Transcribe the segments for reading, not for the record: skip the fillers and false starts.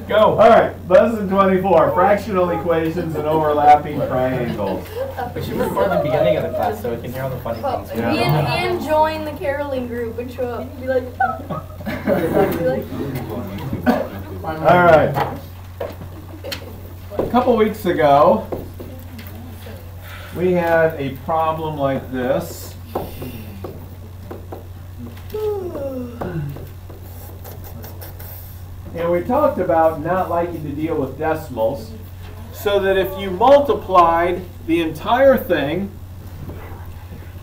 Go. All right, lesson 24, fractional equations and overlapping triangles. We should record the beginning of the class so we can hear all the funny things. And join the caroling group and show up and be like, All right. A couple weeks ago, we had a problem like this. And we talked about not liking to deal with decimals, so that if you multiplied the entire thing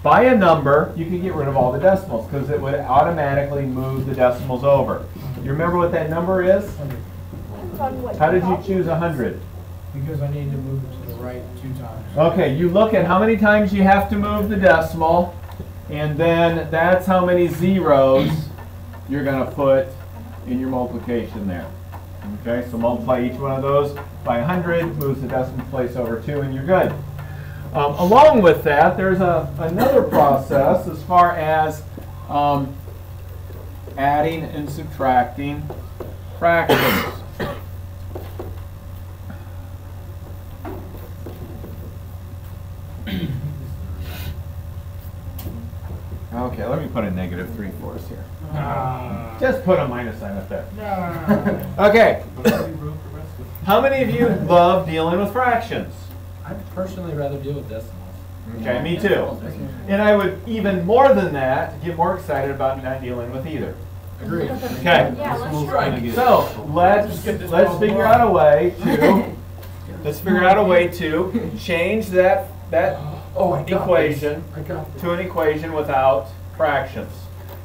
by a number, you could get rid of all the decimals because it would automatically move the decimals over. You remember what that number is? How did you choose 100? Because I need to move it to the right 2 times. Okay, you look at how many times you have to move the decimal, and then that's how many zeros you're going to put in your multiplication there. Okay, so multiply each one of those by 100, moves the decimal place over 2, and you're good. Along with that, there's another process as far as adding and subtracting fractions. Okay, let me put a -3/4 here. Just put a minus sign up there. Okay. How many of you love dealing with fractions? I'd personally rather deal with decimals. Okay, me too. And I would, even more than that, get more excited about not dealing with either. Agreed. Okay. yeah, let's try. So let's figure out a way to change that equation to an equation without fractions.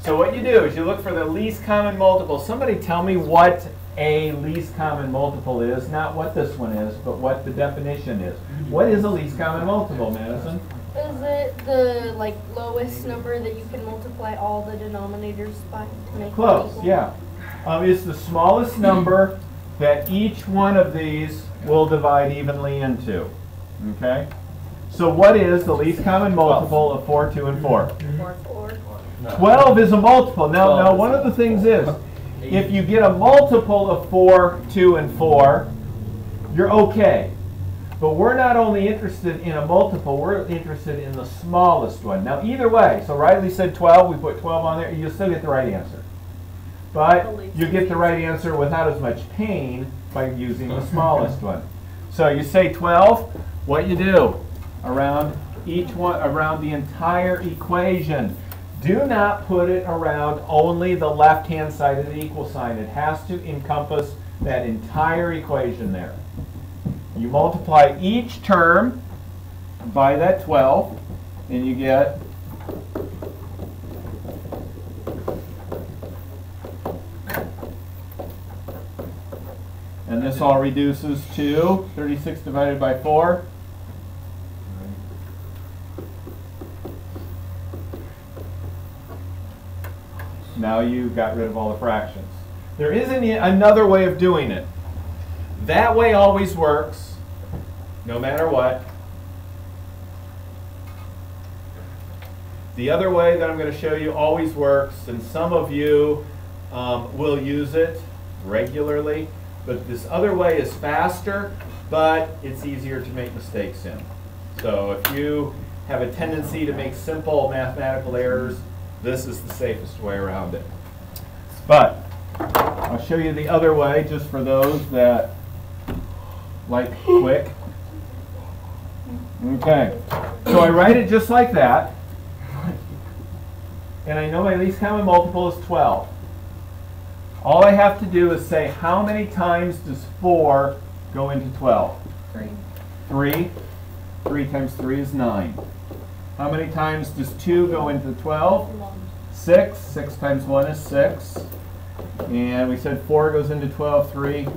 So what you do is you look for the least common multiple. Somebody tell me what a least common multiple is, not what this one is, but what the definition is. What is a least common multiple, Madison? Is it the lowest number that you can multiply all the denominators by to make Close, it equal? yeah. It's the smallest number that each one of these will divide evenly into. Okay? So what is the least common multiple of 4, 2, and 4? 4. 12 is a multiple. Now one of the things is, if you get a multiple of 4, 2, and 4, you're okay. But we're not only interested in a multiple, we're interested in the smallest one. Now either way, so Riley said 12, we put 12 on there, you'll still get the right answer. But you get the right answer without as much pain by using the smallest one. So you say 12, what you do? Around each one, around the entire equation. Do not put it around only the left-hand side of the equal sign. It has to encompass that entire equation there. You multiply each term by that 12, and you get and this all reduces to 36 divided by 4. Now you got rid of all the fractions. There isn't another way of doing it. That way always works, no matter what. The other way that I'm going to show you always works, and some of you will use it regularly, but this other way is faster, but it's easier to make mistakes in. So if you have a tendency to make simple mathematical errors, this is the safest way around it. But I'll show you the other way, just for those that like quick. Okay, so I write it just like that. And I know my least common multiple is 12. All I have to do is say, how many times does 4 go into 12? 3. 3. 3 times 3 is 9. How many times does 2 go into 12? 6. 6 times 1 is 6. And we said 4 goes into 12. 3.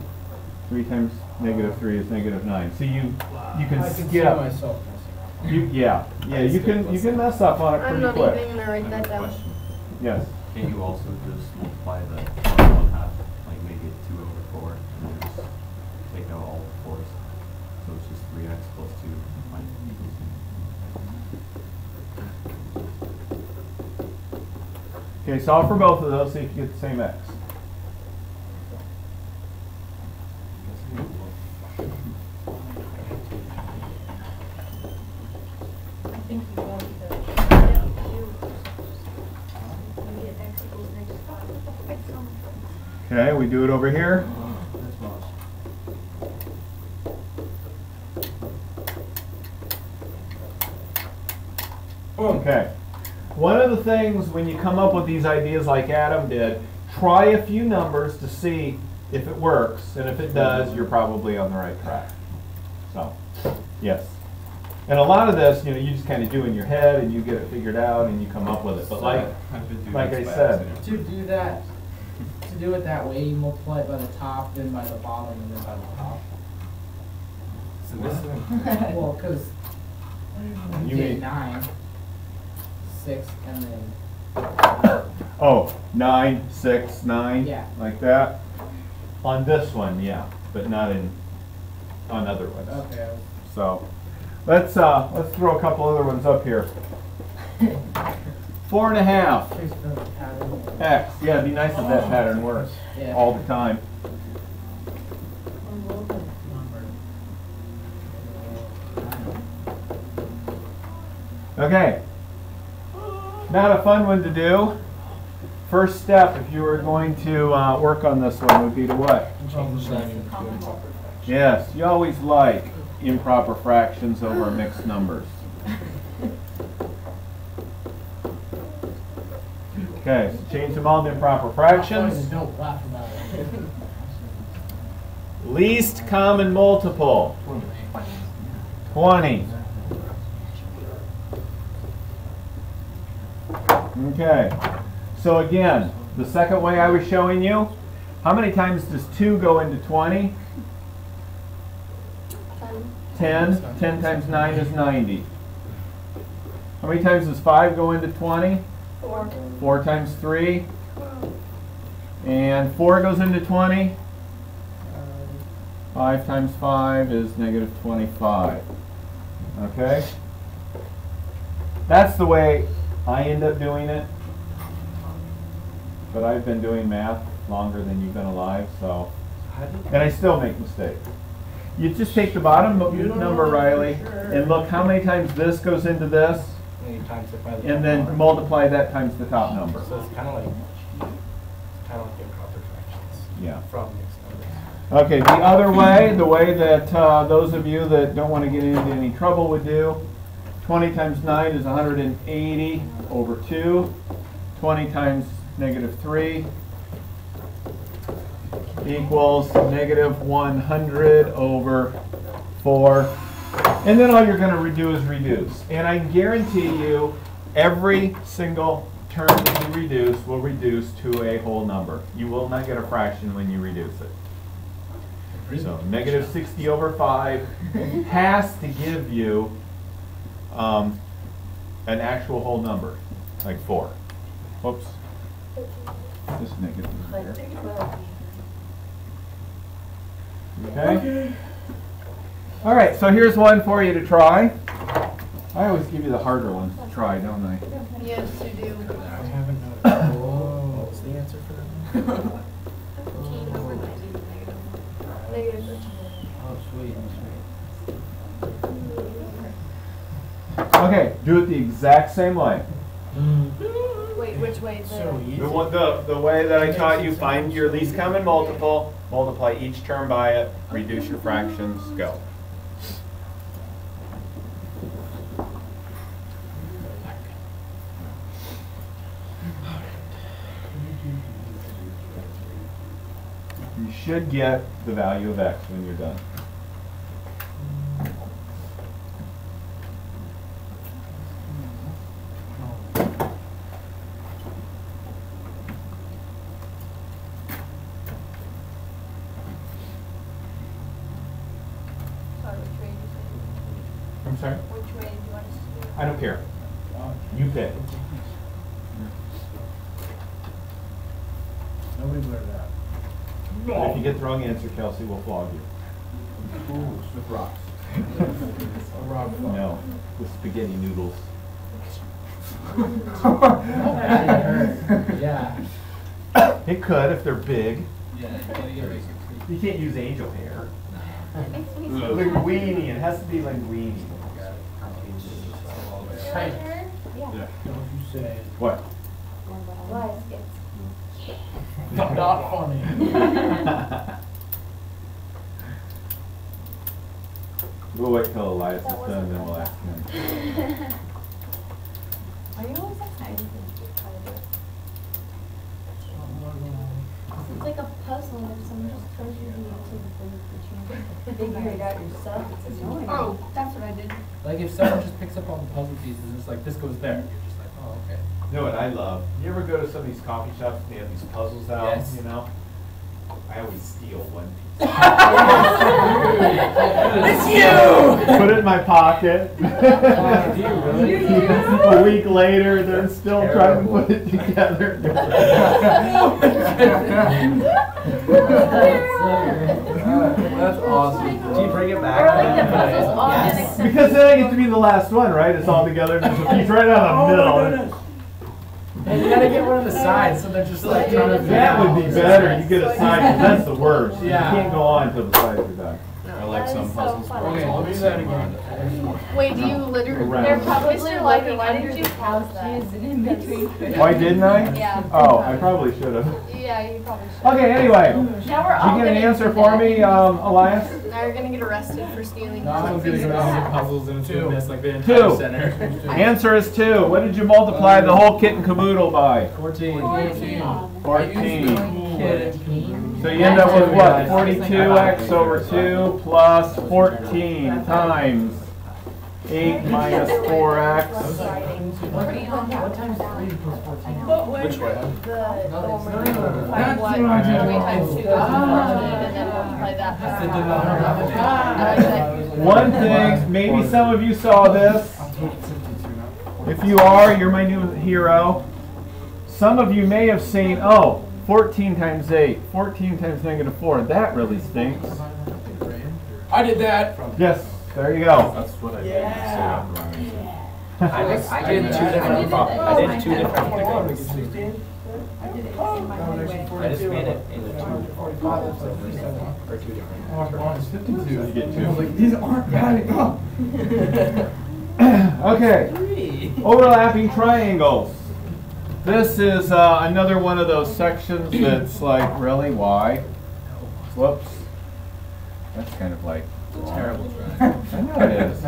3 times -3 is -9. So you can I skip. can see myself messing up. You can mess up on it I'm pretty not quick. even going to write that down. Yes. Can you also just multiply the 1/2, like make it 2 over 4, and then just take out all the 4s? So it's just 3x plus 2 equals 2. Okay, solve for both of those, see if you get the same x. Okay, we do it over here. Okay. One of the things when you come up with these ideas like Adam did, try a few numbers to see if it works, and if it does, you're probably on the right track. So, yes. And a lot of this, you just kind of do in your head, and you get it figured out, and you come up with it. But like I said, To do that, to do it that way, you multiply it by the top, then by the bottom, and then by the top. So this one. Well, because You you get mean- 9, 6, and then oh, 9, 6, 9, Yeah. like that. On this one, yeah, but not on other ones. okay. So let's throw a couple other ones up here. 4.5 Trace the pattern. x. Yeah, it'd be nice if that pattern works Yeah. all the time. Okay. Not a fun one to do. First step, if you were going to work on this one, would be to what? Change that into a proper fraction. Yes, you always like improper fractions over mixed numbers. Okay, so change them all to improper fractions. Don't laugh about it. Least common multiple, 20. Okay, so again, the second way I was showing you, how many times does 2 go into 20? 10. 10 times 9 is 90. How many times does 5 go into 20? 4. 4 times 3. And 4 goes into 20. 5 times 5 is negative 25. Okay? That's the way I end up doing it. But I've been doing math longer than you've been alive, so. And I still make mistakes. You just take the bottom number, Riley, and look how many times this goes into this, And you times it by the and then multiply that times the top number. So it's kind of like improper fractions. Yeah. From mixed numbers. Okay, the other way, the way that those of you that don't want to get into any trouble would do, 20 times 9 is 180 over 2. 20 times negative 3 equals negative 100 over 4. And then all you're going to do is reduce. And I guarantee you, every single term that you reduce will reduce to a whole number. You will not get a fraction when you reduce it. So negative 60 over 5 has to give you an actual whole number, like 4. Whoops. This negative is here. Okay? All right, so here's one for you to try. I always give you the harder ones to try, don't I? Yes, you do. I haven't noticed. What's the answer for that? 15 over 90 is negative. Negative 13. Okay, do it the exact same way. Wait, which way? The way that I taught you, find your least common multiple, multiply each term by it, reduce your fractions, go. You should get the value of x when you're done. Sorry, which way did you say? I'm sorry? Which way do you want us to do? I don't care. You pick. Nobody blurred that. If you get the wrong answer, Kelsey will flog you. Ooh, with rocks. No, with spaghetti noodles. Yeah. It could if they're big. Yeah. You can't use angel hair. It makes me so Linguini, it has to be linguini. Hey. Yeah. Don't you say. What? Why? Not funny. We'll wait till Elias is done, then we'll ask him. Are you always excited to try to do it? It's like a puzzle and if someone just throws you the answer before you figure it out yourself, it's annoying. Oh, that's what I did. Like if someone just picks up all the puzzle pieces and it's like, this goes there, you're just like, oh, okay. You know what I love? You ever go to some of these coffee shops and they have these puzzles out, Yes. you know? I always steal one piece. It's you! Put it in my pocket. Do you really? A week later, they're still trying to put it together. That's awesome. Do you bring it back? Or like the puzzles all get Yes. accepted. Because then I get to be the last one, right? It's all together, and there's a piece right down the middle. And you gotta get one on the side, so they're just like trying to. That would be better. You get a side, 'cause that's the worst. You Yeah. can't go on until the sides are done. Or like some puzzles. where Okay, it's all let me do the that same again. amount of- Wait, do you literally? Around. They're probably Mr. like Lucky, why didn't you tell us that? In between. Why didn't I? Yeah. Oh, I probably should have. Yeah, you probably should. Okay, anyway. Now we're all Did you get an gonna answer do for that. me, Elias? Now you're gonna get arrested for stealing. No, I'm puzzle gonna pieces. go down Puzzles and Two. miss like the entire Two. center. Answer is 2. What did you multiply the whole kit and caboodle by? 14. 14. So you end up with what? 42x over 2 plus 14 times 8 minus 4x. Which way? The one where you multiply what 3 times 2 is 14 and then multiply that by One thing, maybe some of you saw this. If you are, you're my new hero. Some of you may have seen, oh, 14 times 8, 14 times -4. That really stinks. I did that. Yes, there you go. That's what I did. So I'm wrong. I did two different problems. I did two different things. I just made it into two different problems or two different terms. 52 you get 2. These aren't adding up. Okay, overlapping triangles. This is another one of those sections that's like, really, why? Whoops. That's kind of like Terrible triangle. I know it is.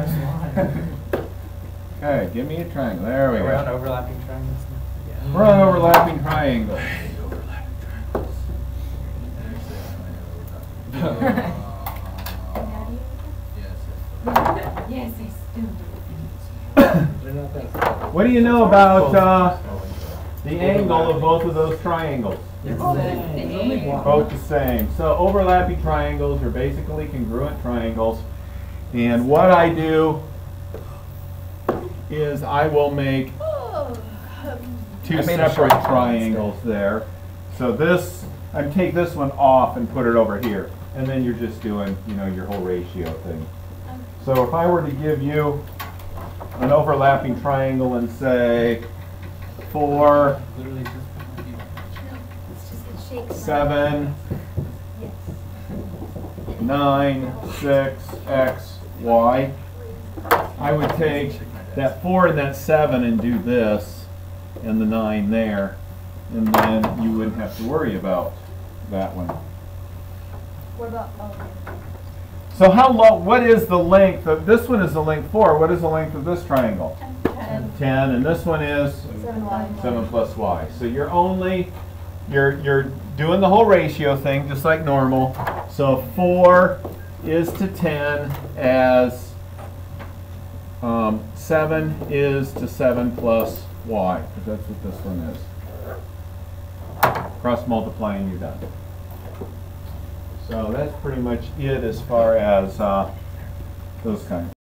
Okay, give me a triangle. There we We're on go. overlapping triangles now? We're on overlapping triangles. Yes, I still. What do you know about the angle of both of those triangles? Both the same. So overlapping triangles are basically congruent triangles. And what I do is I will make two I made a separate sharp line triangles there. So this, I take this one off and put it over here. And then you're just doing, you know, your whole ratio thing. So if I were to give you an overlapping triangle and say 4, 7, 9, 6, X, Y, I would take that 4 and that 7 and do this and the 9 there, and then you wouldn't have to worry about that one. What about So how long, what is the length of, this one is the length 4, what is the length of this triangle? 10, and this one is 7 plus y. So you're only, you're doing the whole ratio thing just like normal. So 4 is to 10 as 7 is to 7 plus y, because that's what this one is. Cross multiplying, you're done. So that's pretty much it as far as those kinds.